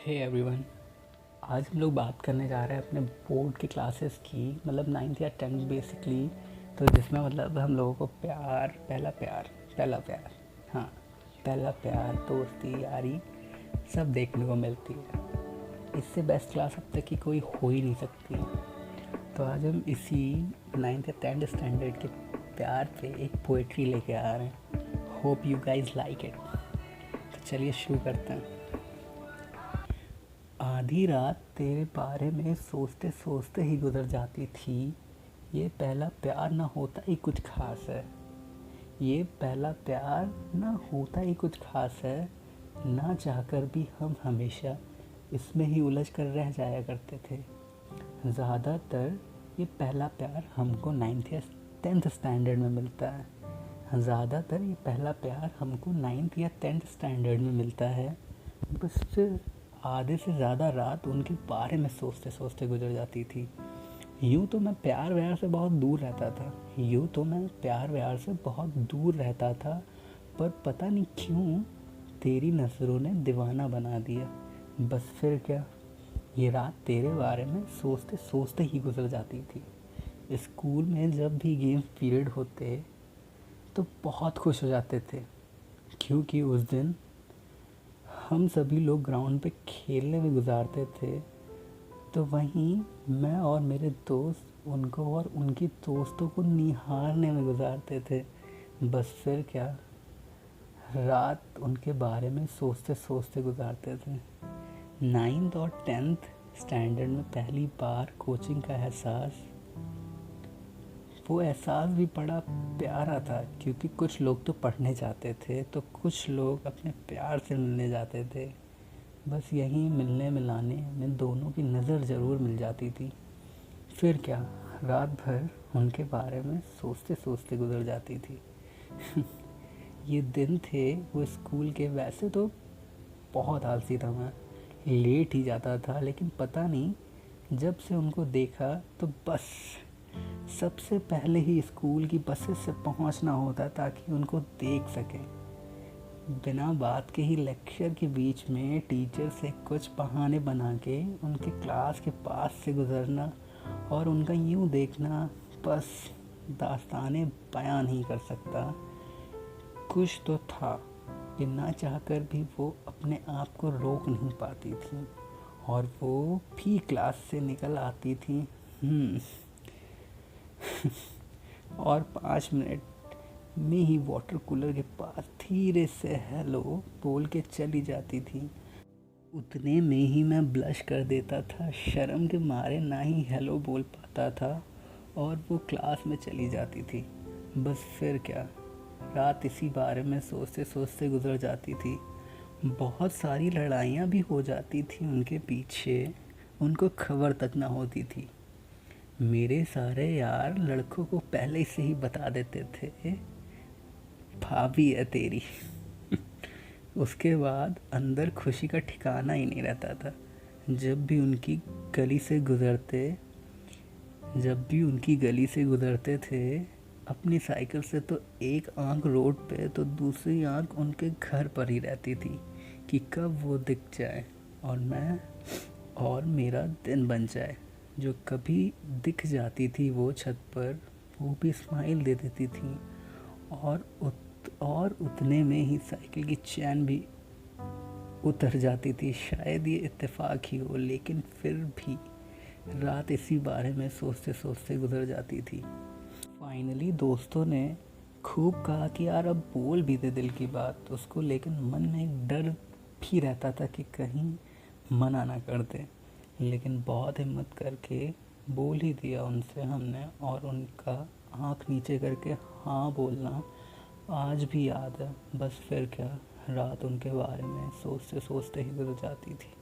Hey everyone, आज हम लोग बात करने जा रहे हैं अपने बोर्ड की क्लासेस की, मतलब 9th या 10th बेसिकली। तो जिसमें मतलब हम लोगों को पहला प्यार, हाँ, पहला प्यार, दोस्ती, यारी सब देखने को मिलती है। इससे बेस्ट क्लास अब तक की कोई हो ही नहीं सकती। तो आज हम इसी 9th या 10th स्टैंडर्ड के प्यार पे एक पोएट्री लेके आ रहे हैं। Hope you guys like it. तो चलिए शुरू करते हैं। आधी रात तेरे बारे में सोचते सोचते ही गुजर जाती थी। ये पहला प्यार ना होता ही कुछ खास है। ये पहला प्यार ना होता ही कुछ खास है। ना चाहकर भी हम हमेशा इसमें ही उलझ कर रह जाया करते थे। ज़्यादातर ये पहला प्यार हमको 9th या 10th स्टैंडर्ड में मिलता है। ज़्यादातर ये पहला प्यार हमको 9th या 10th स्टैंडर्ड में मिलता है। बस फिर आधे से ज़्यादा रात उनके बारे में सोचते सोचते गुजर जाती थी। यूँ तो मैं प्यार व्यार से बहुत दूर रहता था, पर पता नहीं क्यों तेरी नज़रों ने दीवाना बना दिया। बस फिर क्या, ये रात तेरे बारे में सोचते सोचते ही गुजर जाती थी। स्कूल में जब भी गेम पीरियड होते तो बहुत खुश हो जाते थे, क्योंकि उस दिन हम सभी लोग ग्राउंड पे खेलने में गुजारते थे। तो वहीं मैं और मेरे दोस्त उनको और उनकी दोस्तों को निहारने में गुजारते थे। बस फिर क्या, रात उनके बारे में सोचते सोचते गुजारते थे। 9th और 10th स्टैंडर्ड में पहली बार कोचिंग का वो एहसास भी बड़ा प्यारा था, क्योंकि कुछ लोग तो पढ़ने जाते थे तो कुछ लोग अपने प्यार से मिलने जाते थे। बस यहीं मिलने मिलाने में दोनों की नज़र ज़रूर मिल जाती थी। फिर क्या, रात भर उनके बारे में सोचते सोचते गुजर जाती थी। ये दिन थे वो स्कूल के। वैसे तो बहुत आलसी था मैं, लेट ही जाता था, लेकिन पता नहीं जब से उनको देखा तो बस सबसे पहले ही स्कूल की बसेस से पहुंचना होता ताकि उनको देख सके। बिना बात के ही लेक्चर के बीच में टीचर से कुछ बहाने बना के उनके क्लास के पास से गुजरना और उनका यूं देखना, बस दास्ताने बयां नहीं कर सकता। कुछ तो था कि ना चाहकर भी वो अपने आप को रोक नहीं पाती थी और वो भी क्लास से निकल आती थी। और 5 मिनट में ही वाटर कूलर के पास धीरे से हेलो बोल के चली जाती थी। उतने में ही मैं ब्लश कर देता था, शर्म के मारे ना ही हेलो बोल पाता था और वो क्लास में चली जाती थी। बस फिर क्या, रात इसी बारे में सोचते सोचते गुजर जाती थी। बहुत सारी लड़ाइयाँ भी हो जाती थी उनके पीछे, उनको खबर तक ना होती थी। मेरे सारे यार लड़कों को पहले से ही बता देते थे, भाभी है तेरी। उसके बाद अंदर खुशी का ठिकाना ही नहीं रहता था। जब भी उनकी गली से गुजरते थे अपनी साइकिल से, तो एक आंख रोड पे तो दूसरी आंख उनके घर पर ही रहती थी कि कब वो दिख जाए और मैं और मेरा दिन बन जाए। जो कभी दिख जाती थी वो छत पर, वो भी स्माइल दे देती थी और उतने में ही साइकिल की चैन भी उतर जाती थी। शायद ये इत्तेफाक ही हो, लेकिन फिर भी रात इसी बारे में सोचते सोचते गुजर जाती थी। फाइनली दोस्तों ने खूब कहा कि यार अब बोल भी दे दिल की बात उसको, लेकिन मन में एक डर भी रहता था कि कहीं मना ना कर दे। लेकिन बहुत हिम्मत करके बोल ही दिया उनसे हमने, और उनका आँख नीचे करके हाँ बोलना आज भी याद है। बस फिर क्या, रात उनके बारे में सोचते सोचते ही गुजर जाती थी।